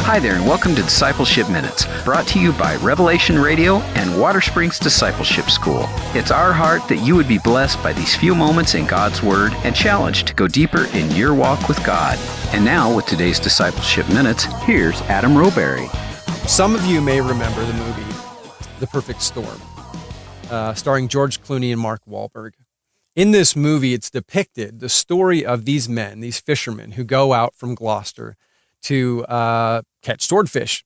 Hi there, and welcome to Discipleship Minutes, brought to you by Revelation Radio and Water Springs Discipleship School. It's our heart that you would be blessed by these few moments in God's Word and challenged to go deeper in your walk with God. And now, with today's Discipleship Minutes, here's Adam Rowbury. Some of you may remember the movie The Perfect Storm, starring George Clooney and Mark Wahlberg. In this movie, it's depicted the story of these men, these fishermen, who go out from Gloucester to catch swordfish.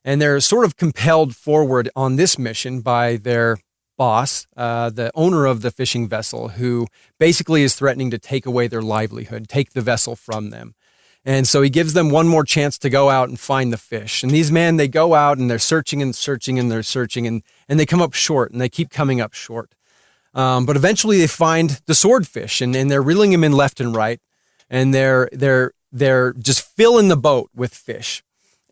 And they're sort of compelled forward on this mission by their boss, the owner of the fishing vessel, who basically is threatening to take away their livelihood, take the vessel from them. And so he gives them one more chance to go out and find the fish. And these men, they go out and they're searching and searching and they're searching and they come up short, and they keep coming up short. But eventually they find the swordfish, and they're reeling them in left and right. And they're just filling the boat with fish.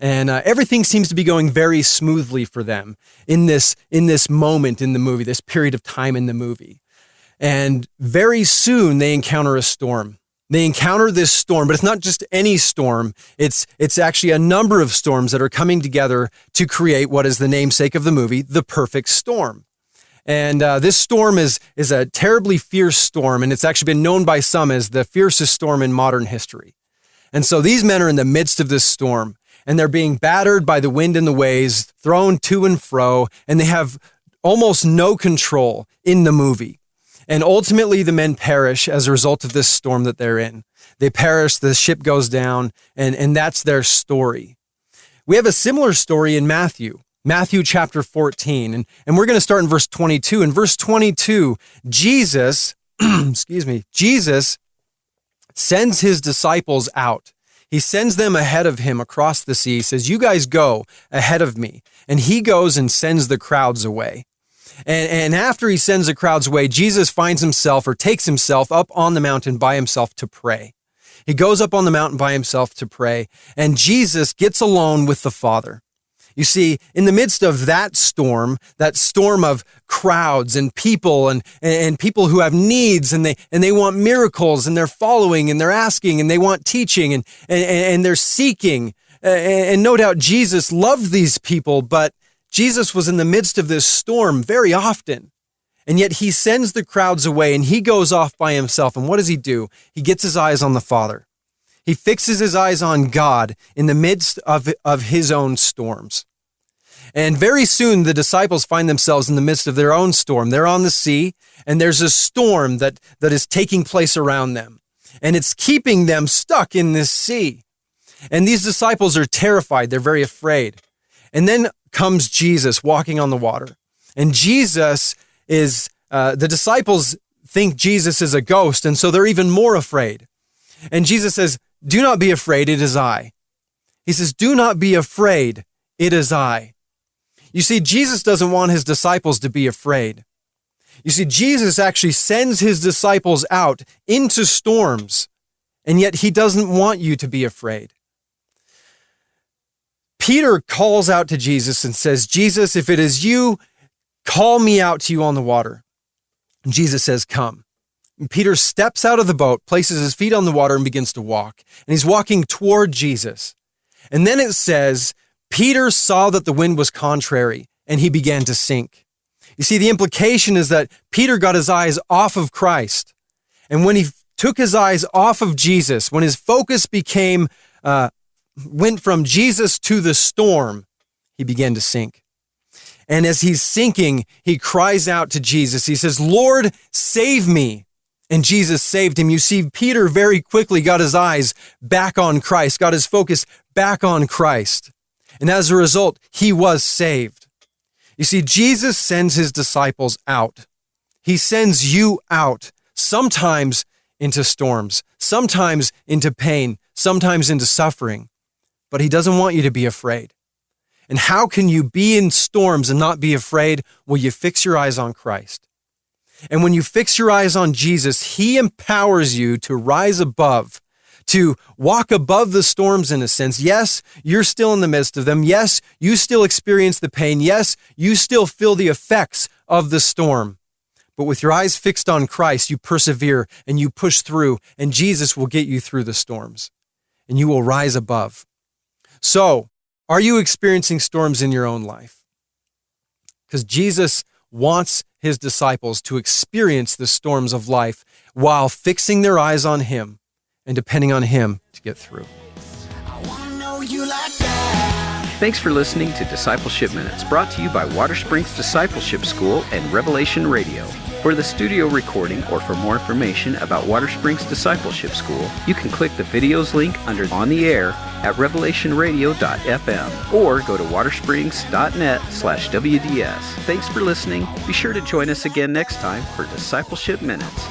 And everything seems to be going very smoothly for them in this moment in the movie, this period of time in the movie. And very soon they encounter a storm. They encounter this storm, but it's not just any storm. It's actually a number of storms that are coming together to create what is the namesake of the movie, The Perfect Storm. And this storm is a terribly fierce storm, and it's actually been known by some as the fiercest storm in modern history. And so these men are in the midst of this storm, and they're being battered by the wind and the waves, thrown to and fro, and they have almost no control in the movie. And ultimately, the men perish as a result of this storm that they're in. They perish, the ship goes down, and that's their story. We have a similar story in Matthew chapter 14, and we're going to start in verse 22. In verse 22, Jesus sends his disciples out. He sends them ahead of him across the sea. He says, "You guys go ahead of me." And he goes and sends the crowds away. And after he sends the crowds away, Jesus finds himself, or takes himself, up on the mountain by himself to pray. He goes up on the mountain by himself to pray, and Jesus gets alone with the Father. You see, in the midst of that storm of crowds and people and people who have needs, and they want miracles, and they're following and they're asking and they want teaching and they're seeking. And no doubt Jesus loved these people, but Jesus was in the midst of this storm very often. And yet he sends the crowds away and he goes off by himself. And what does he do? He gets his eyes on the Father. He fixes his eyes on God in the midst of his own storms. And very soon the disciples find themselves in the midst of their own storm. They're on the sea, and there's a storm that is taking place around them. And it's keeping them stuck in this sea. And these disciples are terrified. They're very afraid. And then comes Jesus walking on the water. And Jesus the disciples think Jesus is a ghost, and so they're even more afraid. And Jesus says, "Do not be afraid, it is I." He says, "Do not be afraid, it is I." You see, Jesus doesn't want his disciples to be afraid. You see, Jesus actually sends his disciples out into storms, and yet he doesn't want you to be afraid. Peter calls out to Jesus and says, "Jesus, if it is you, call me out to you on the water." And Jesus says, "Come." And Peter steps out of the boat, places his feet on the water, and begins to walk. And he's walking toward Jesus. And then it says, Peter saw that the wind was contrary, and he began to sink. You see, the implication is that Peter got his eyes off of Christ. And when he took his eyes off of Jesus, when his focus went from Jesus to the storm, he began to sink. And as he's sinking, he cries out to Jesus. He says, "Lord, save me." And Jesus saved him. You see, Peter very quickly got his eyes back on Christ, got his focus back on Christ. And as a result, he was saved. You see, Jesus sends his disciples out. He sends you out, sometimes into storms, sometimes into pain, sometimes into suffering. But he doesn't want you to be afraid. And how can you be in storms and not be afraid? Well, you fix your eyes on Christ. And when you fix your eyes on Jesus, he empowers you to rise above, to walk above the storms in a sense. Yes, you're still in the midst of them. Yes, you still experience the pain. Yes, you still feel the effects of the storm. But with your eyes fixed on Christ, you persevere and you push through, and Jesus will get you through the storms, and you will rise above. So Are you experiencing storms in your own life? Because Jesus wants his disciples to experience the storms of life while fixing their eyes on him and depending on him to get through. Thanks for listening to Discipleship Minutes, brought to you by Water Springs Discipleship School and Revelation Radio. For the studio recording or for more information about Water Springs Discipleship School, you can click the videos link under On the Air at revelationradio.fm or go to watersprings.net/WDS. Thanks for listening. Be sure to join us again next time for Discipleship Minutes.